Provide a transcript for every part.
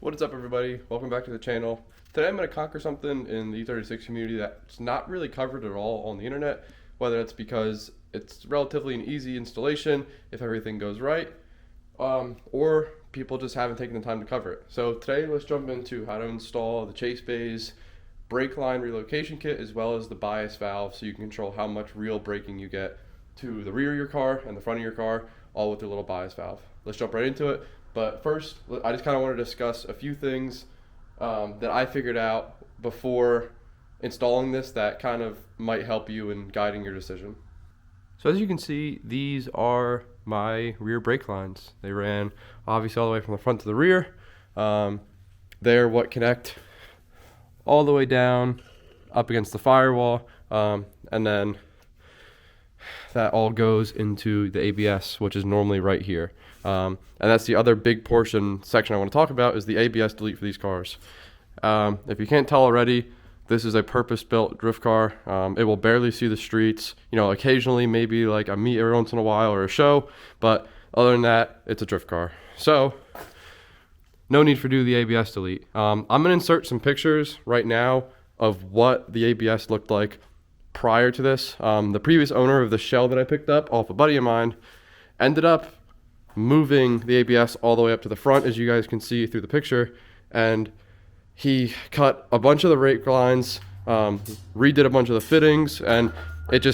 What is up, everybody? Welcome back to the channel. Today I'm going to conquer something in the E36 community that's not really covered at all on the internet, whether it's because it's relatively an easy installation if everything goes right, or people just haven't taken the time to cover it. So today let's jump into how to install the Chasebays brake line relocation kit as well as the bias valve, so you can control how much real braking you get to the rear of your car and the front of your car, all with their little bias valve. Let's jump right into it. But first, I just kind of want to discuss a few things that I figured out before installing this that kind of might help you in guiding your decision. So as you can see, these are my rear brake lines. They ran obviously all the way from the front to the rear. They're what connect all the way down up against the firewall, and then that all goes into the ABS, which is normally right here. And that's the other big section I want to talk about, is the ABS delete for these cars. If you can't tell already, this is a purpose-built drift car. It will barely see the streets. You know, occasionally maybe like a meet every once in a while or a show, but other than that, it's a drift car. So no need for do the ABS delete. I'm gonna insert some pictures right now of what the ABS looked like prior to this. The previous owner of the shell that I picked up off a buddy of mine ended up moving the ABS all the way up to the front, as you guys can see through the picture, and he cut a bunch of the brake lines, redid a bunch of the fittings, and it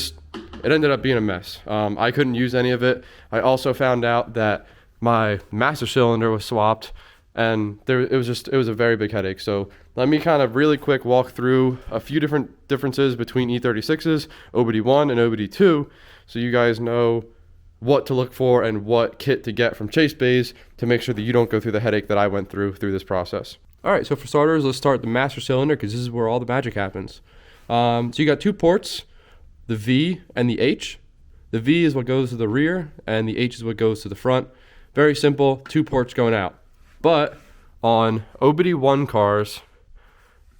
ended up being a mess. I couldn't use any of it. I also found out that my master cylinder was swapped, and it was a very big headache. So let me kind of really quick walk through a few different differences between E36s, OBD1 and OBD2, so you guys know what to look for and what kit to get from Chasebays to make sure that you don't go through the headache that I went through this process. All right, so for starters, let's start the master cylinder, because this is where all the magic happens. So you got two ports, the V and the H. The V is what goes to the rear, and the H is what goes to the front. Very simple, two ports going out. But on OBD1 cars,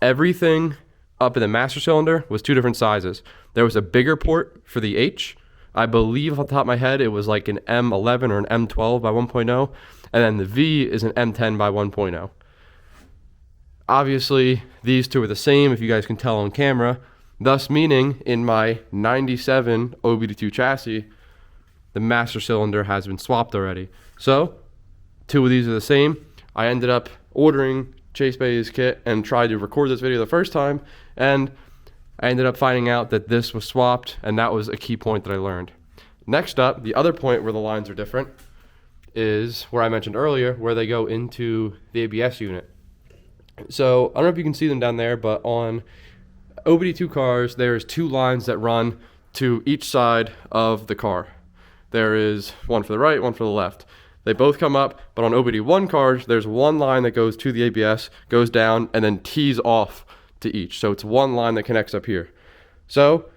everything up in the master cylinder was two different sizes. There was a bigger port for the H. I believe off the top of my head, it was like an M11 or an M12 by 1.0. And then the V is an M10 by 1.0. Obviously, these two are the same, if you guys can tell on camera, thus meaning in my 97 OBD2 chassis, the master cylinder has been swapped already. So, two of these are the same. I ended up ordering Chasebays kit and tried to record this video the first time, and I ended up finding out that this was swapped, and that was a key point that I learned. Next up, the other point where the lines are different is where I mentioned earlier, where they go into the ABS unit. So I don't know if you can see them down there, but on OBD2 cars, there's two lines that run to each side of the car. There is one for the right, one for the left. They both come up, but on OBD1 cars, there's one line that goes to the ABS, goes down, and then tees off to each. So it's one line that connects up here. So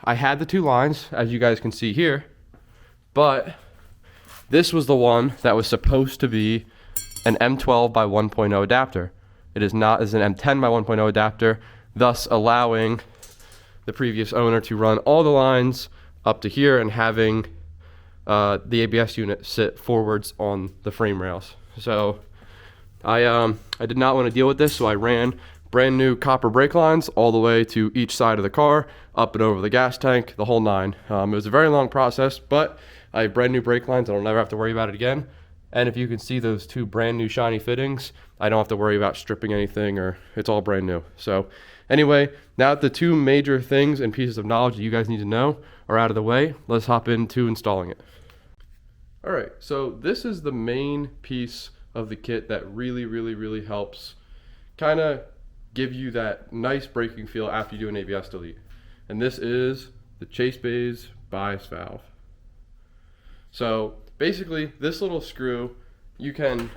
I had the two lines, as you guys can see here, but this was the one that was supposed to be an M12 by 1.0 adapter. It is not, as an M10 by 1.0 adapter, thus allowing the previous owner to run all the lines up to here and having the ABS unit sit forwards on the frame rails. So I did not want to deal with this, so I ran brand new copper brake lines all the way to each side of the car, up and over the gas tank, the whole nine. It was a very long process, but I have brand new brake lines. I'll never have to worry about it again. And if you can see those two brand new shiny fittings, I don't have to worry about stripping anything, or it's all brand new. So anyway, now that the two major things and pieces of knowledge that you guys need to know are out of the way, let's hop into installing it. All right, so this is the main piece of the kit that really helps kind of give you that nice braking feel after you do an ABS delete. And this is the Chasebays bias valve. So basically, this little screw, you can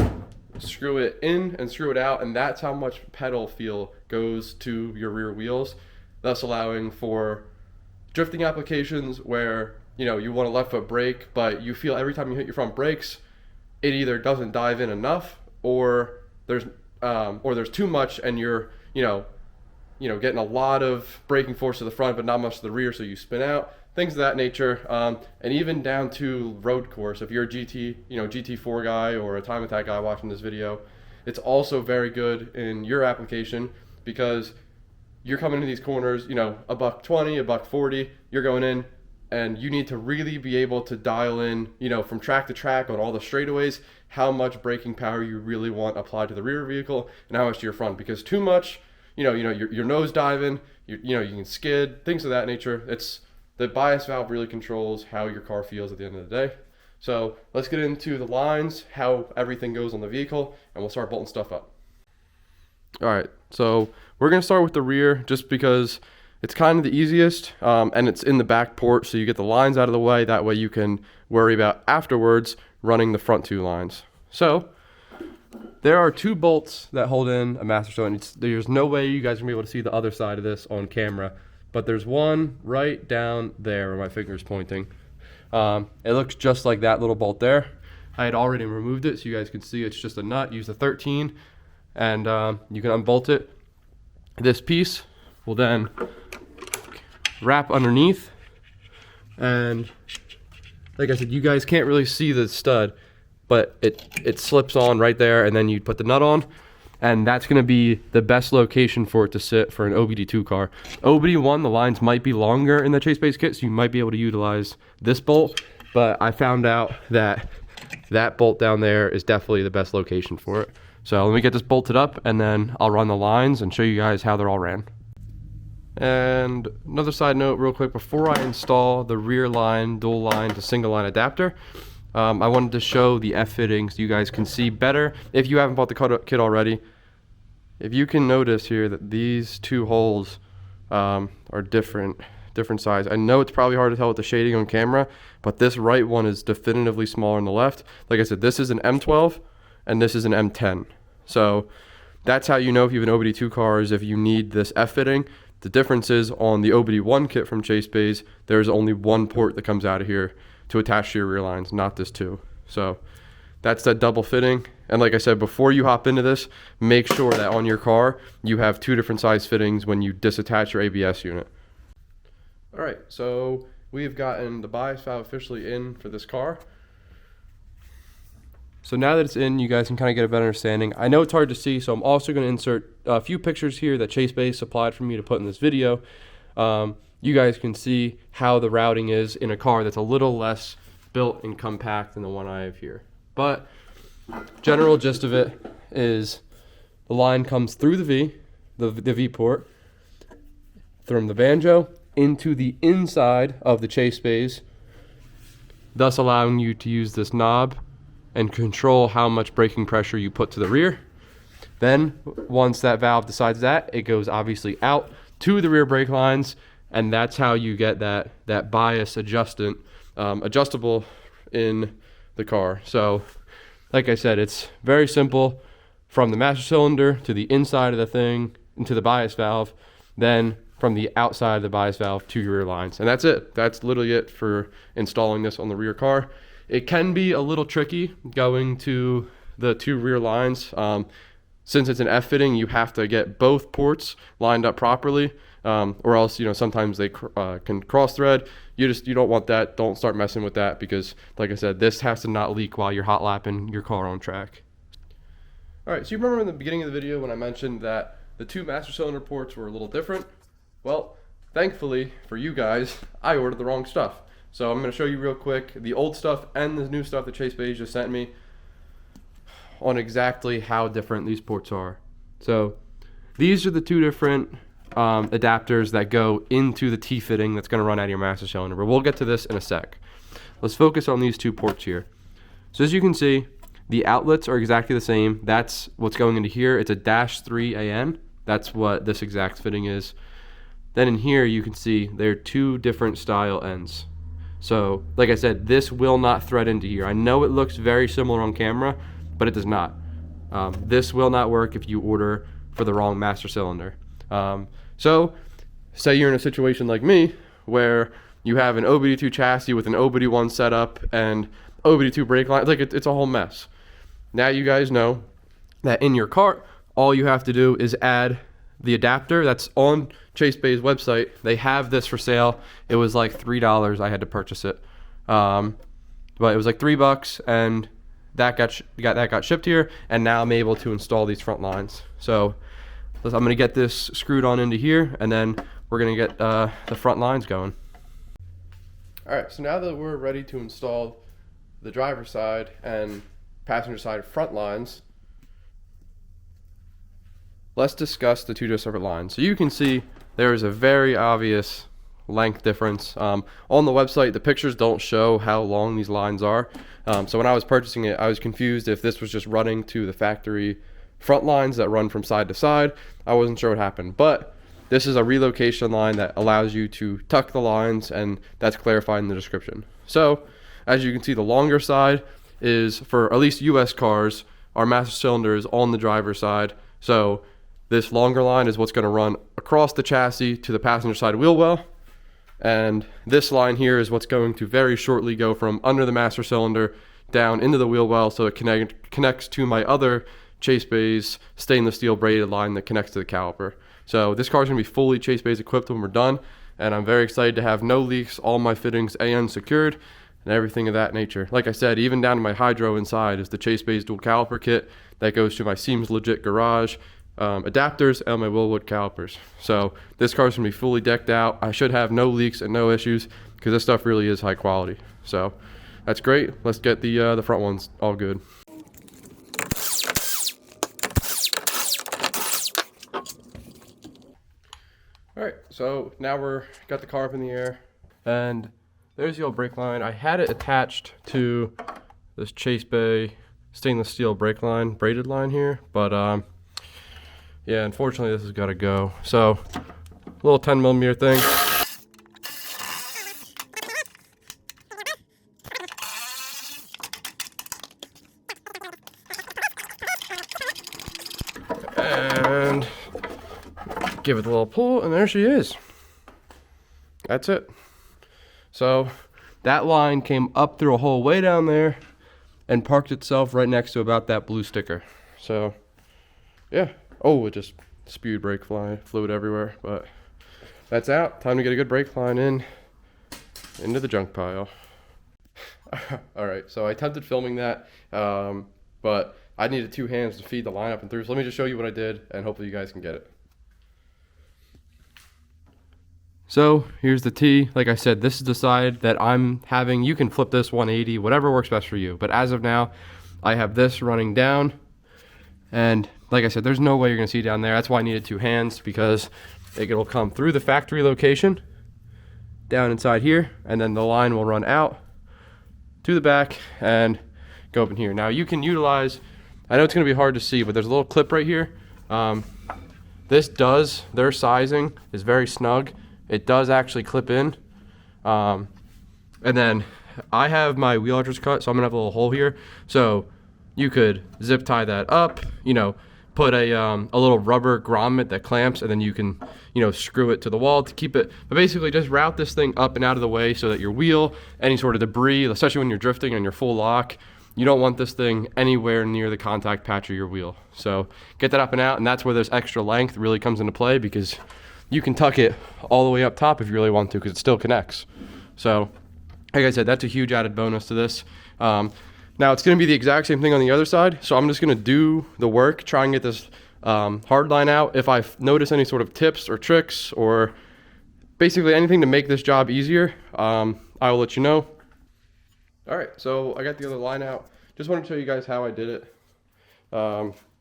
screw it in and screw it out, and that's how much pedal feel goes to your rear wheels, thus allowing for drifting applications where, you know, you want a left foot brake, but you feel every time you hit your front brakes, it either doesn't dive in enough, or there's too much, and you're getting a lot of braking force to the front, but not much to the rear, so you spin out. Things of that nature, and even down to road course. If you're a GT4 guy or a time attack guy watching this video, it's also very good in your application because you're coming into these corners, you know, $120, $140, you're going in, and you need to really be able to dial in, you know, from track to track on all the straightaways, how much braking power you really want applied to the rear vehicle and how much to your front. Because too much, you're nose diving, you can skid, things of that nature. It's the bias valve really controls how your car feels at the end of the day. So let's get into the lines, how everything goes on the vehicle, and we'll start bolting stuff up. All right, so we're gonna start with the rear just because it's kind of the easiest, and it's in the back port, so you get the lines out of the way. That way you can worry about afterwards running the front 2 lines. So there are 2 bolts that hold in a master cylinder. There's no way you guys are gonna be able to see the other side of this on camera, but there's one right down there where my finger's pointing. It looks just like that little bolt there. I had already removed it, so you guys can see it's just a nut. Use the 13, and you can unbolt it. This piece will then wrap underneath, and like I said, you guys can't really see the stud, but it slips on right there, and then you put the nut on, and that's going to be the best location for it to sit for an OBD2 car. OBD1, the lines might be longer in the Chasebays kit, so you might be able to utilize this bolt, but I found out that that bolt down there is definitely the best location for it. So let me get this bolted up, and then I'll run the lines and show you guys how they're all ran. And another side note real quick, before I install the rear line, dual line to single line adapter, I wanted to show the F fittings so you guys can see better if you haven't bought the kit already. If you can notice here that these 2 holes are different size. I know it's probably hard to tell with the shading on camera, but this right one is definitively smaller on the left. Like I said, this is an M12 and this is an M10. So that's how you know if you have an OBD2 car is if you need this F fitting. The difference is on the OBD1 kit from Chasebays, there's only 1 port that comes out of here to attach to your rear lines, not this 2. So that's that double fitting. And like I said, before you hop into this, make sure that on your car, you have 2 different size fittings when you disattach your ABS unit. All right, so we've gotten the bias valve officially in for this car. So now that it's in, you guys can kind of get a better understanding. I know it's hard to see, so I'm also going to insert a few pictures here that Chasebays supplied for me to put in this video. You guys can see how the routing is in a car that's a little less built and compact than the one I have here. But general gist of it is the line comes through the V port, from the banjo into the inside of the Chasebays, thus allowing you to use this knob and control how much braking pressure you put to the rear. Then once that valve decides that, it goes obviously out to the rear brake lines, and that's how you get that bias adjustable in the car. So like I said, it's very simple from the master cylinder to the inside of the thing into the bias valve, then from the outside of the bias valve to your rear lines. And that's it. That's literally it for installing this on the rear car. It can be a little tricky going to the 2 rear lines. Since it's an F fitting, you have to get both ports lined up properly, or else sometimes they can cross thread. You don't want that. Don't start messing with that because, like I said, this has to not leak while you're hot lapping your car on track. All right, so you remember in the beginning of the video when I mentioned that the 2 master cylinder ports were a little different? Well, thankfully for you guys, I ordered the wrong stuff. So I'm going to show you real quick the old stuff and the new stuff that Chasebays just sent me on exactly how different these ports are. So these are the 2 different adapters that go into the T-fitting that's going to run out of your master cylinder, but we'll get to this in a sec. Let's focus on these 2 ports here. So as you can see, the outlets are exactly the same. That's what's going into here. It's a -3 AN. That's what this exact fitting is. Then in here you can see there are 2 different style ends. So like I said, this will not thread into here. I know it looks very similar on camera, but it does not. This will not work if you order for the wrong master cylinder. So say you're in a situation like me where you have an OBD2 chassis with an OBD1 setup and OBD2 brake line, like it's a whole mess. Now you guys know that in your cart, all you have to do is add the adapter that's on Chasebays website. They have this for sale. It was like $3. I had to purchase it. But it was like $3, and that got shipped here, and now I'm able to install these front lines. So I'm going to get this screwed on into here, and then we're going to get the front lines going. All right, so now that we're ready to install the driver's side and passenger side front lines, let's discuss the two separate lines. So you can see there is a very obvious length difference. On the website, the pictures don't show how long these lines are. So when I was purchasing it, I was confused if this was just running to the factory front lines that run from side to side. I wasn't sure what happened, but this is a relocation line that allows you to tuck the lines, and that's clarified in the description. So as you can see, the longer side is, for at least US cars, our master cylinder is on the driver's side. So this longer line is what's going to run across the chassis to the passenger side wheel well. And this line here is what's going to very shortly go from under the master cylinder down into the wheel well, so it connects to my other Chasebays stainless steel braided line that connects to the caliper. So this car is going to be fully Chasebays equipped when we're done, and I'm very excited to have no leaks, all my fittings AN secured, and everything of that nature. Like I said, even down to my hydro inside is the Chasebays dual caliper kit that goes to my Seems Legit garage, adapters, and my Willwood calipers. So this car is going to be fully decked out. I should have no leaks and no issues because this stuff really is high quality. So that's great. Let's get the front ones all good. All right, so now got the car up in the air, and there's the old brake line. I had it attached to this Chasebay stainless steel brake line, braided line here, but yeah, unfortunately this has got to go. So a little 10mm thing. And give it a little pull, and there she is. That's it. So that line came up through a hole way down there and parked itself right next to about that blue sticker. So yeah. Oh, it just spewed brake fluid everywhere, but that's out. Time to get a good brake line into the junk pile. All right, so I attempted filming that, but I needed two hands to feed the line up and through. So let me just show you what I did, and hopefully you guys can get it. So here's the T. Like I said, this is the side that I'm having. You can flip this 180, whatever works best for you. But as of now, I have this running down. And like I said, there's no way you're going to see down there. That's why I needed two hands, because it'll come through the factory location, down inside here, and then the line will run out to the back and go up in here. Now you can utilize, I know it's going to be hard to see, but there's a little clip right here. Their sizing is very snug. It does actually clip in. And then I have my wheel arches cut, so I'm gonna have a little hole here. So you could zip tie that up, put a little rubber grommet that clamps, and then you can, screw it to the wall to keep it. But basically just route this thing up and out of the way so that your wheel, any sort of debris, especially when you're drifting on your full lock, you don't want this thing anywhere near the contact patch of your wheel. So get that up and out, and that's where this extra length really comes into play, because you can tuck it all the way up top if you really want to, because it still connects. So like I said, that's a huge added bonus to this. Now it's going to be the exact same thing on the other side, so I'm just going to do the work, try and get this hard line out. If I notice any sort of tips or tricks or basically anything to make this job easier, I will let you know. All right, so I got the other line out. Just wanted to show you guys how I did it.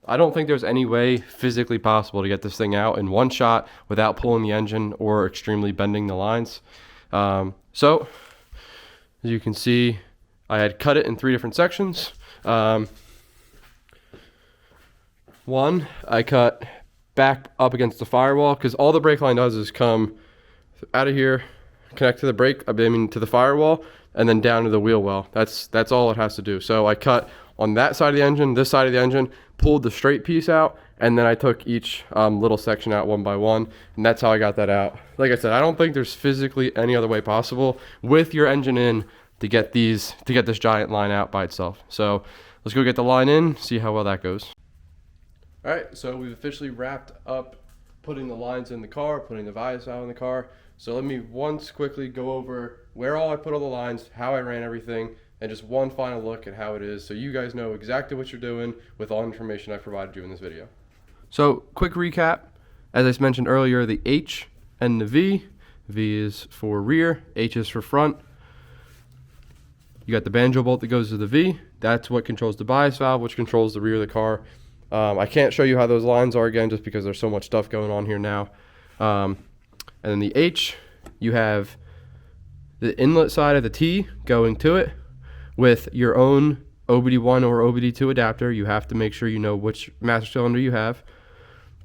I don't think there's any way physically possible to get this thing out in one shot without pulling the engine or extremely bending the lines. So as you can see, I had cut it in 3 different sections. One, I cut back up against the firewall, because all the brake line does is come out of here, connect to the to the firewall, and then down to the wheel well. That's all it has to do. So I cut on that side of the engine, this side of the engine, pulled the straight piece out, and then I took each little section out one by one, and that's how I got that out. Like I said, I don't think there's physically any other way possible with your engine in to get this giant line out by itself. So let's go get the line in, see how well that goes. All right, so we've officially wrapped up putting the lines in the car, putting the visors out in the car. So let me once quickly go over where all I put all the lines, how I ran everything, and just one final look at how it is so you guys know exactly what you're doing with all the information I provided you in this video. So quick recap, as I mentioned earlier, the H and the V. V is for rear, H is for front. You got the banjo bolt that goes to the V. That's what controls the bias valve, which controls the rear of the car. I can't show you how those lines are again just because there's so much stuff going on here now. And then the H, you have the inlet side of the T going to it with your own OBD1 or OBD2 adapter. You have to make sure you know which master cylinder you have.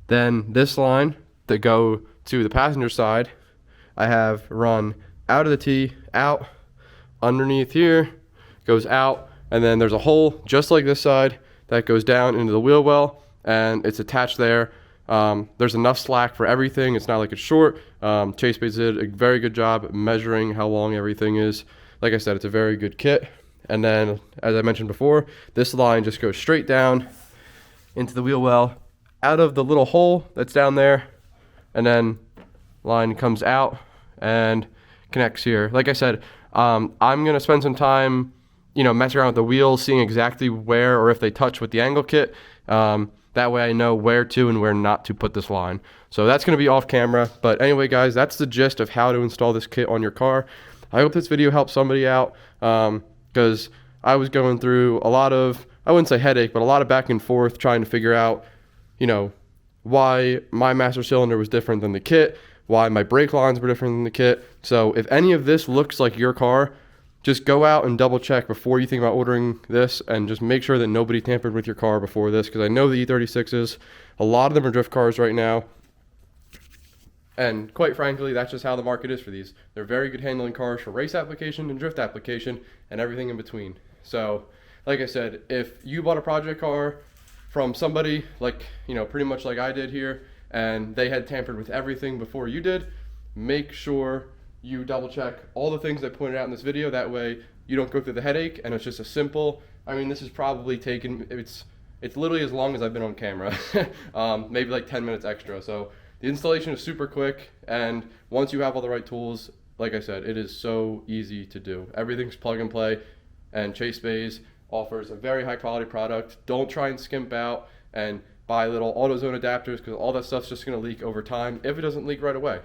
Then this line that go to the passenger side, I have run out of the T, out, underneath here, goes out, and then there's a hole just like this side that goes down into the wheel well, and it's attached there. There's enough slack for everything. It's not like it's short. Chasebays did a very good job measuring how long everything is. Like I said, it's a very good kit. And then, as I mentioned before, this line just goes straight down into the wheel well, out of the little hole that's down there, and then line comes out and connects here. Like I said, I'm gonna spend some time, messing around with the wheels, seeing exactly where or if they touch with the angle kit. That way I know where to and where not to put this line. So that's gonna be off camera. But anyway, guys, that's the gist of how to install this kit on your car. I hope this video helps somebody out, because I was going through a lot of, I wouldn't say headache, but a lot of back and forth trying to figure out, why my master cylinder was different than the kit, why my brake lines were different than the kit. So if any of this looks like your car, just go out and double check before you think about ordering this, and just make sure that nobody tampered with your car before this, because I know the E36s, a lot of them are drift cars right now. And quite frankly, that's just how the market is for these. They're very good handling cars for race application and drift application and everything in between. So like I said, if you bought a project car from somebody like, pretty much like I did here, and they had tampered with everything before you did, make sure you double check all the things I pointed out in this video. That way you don't go through the headache, and it's just a simple, this is probably taken, it's literally as long as I've been on camera, maybe like 10 minutes extra. So the installation is super quick, and once you have all the right tools, like I said, it is so easy to do. Everything's plug and play, and Chasebays offers a very high quality product. Don't try and skimp out and buy little AutoZone adapters, because all that stuff's just going to leak over time if it doesn't leak right away.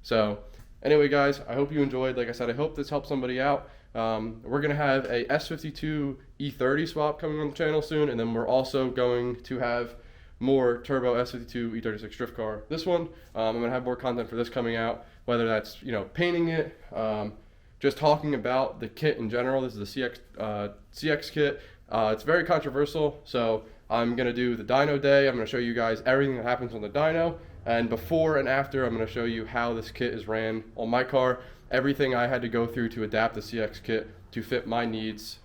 So anyway, guys, I hope you enjoyed. Like I said, I hope this helps somebody out. We're going to have a S52 E30 swap coming on the channel soon, and then we're also going to have more turbo S52 E36 drift car. This one, I'm going to have more content for this coming out, whether that's, painting it, just talking about the kit in general. This is the CX kit. It's very controversial, so I'm going to do the dyno day. I'm going to show you guys everything that happens on the dyno, and before and after, I'm going to show you how this kit is ran on my car, everything I had to go through to adapt the CX kit to fit my needs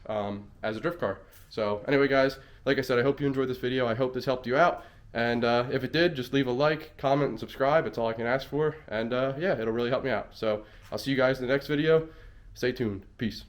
as a drift car. So anyway, guys, like I said, I hope you enjoyed this video. I hope this helped you out, and if it did, just leave a like, comment, and subscribe. It's all I can ask for, and yeah, it'll really help me out. So I'll see you guys in the next video. Stay tuned. Peace.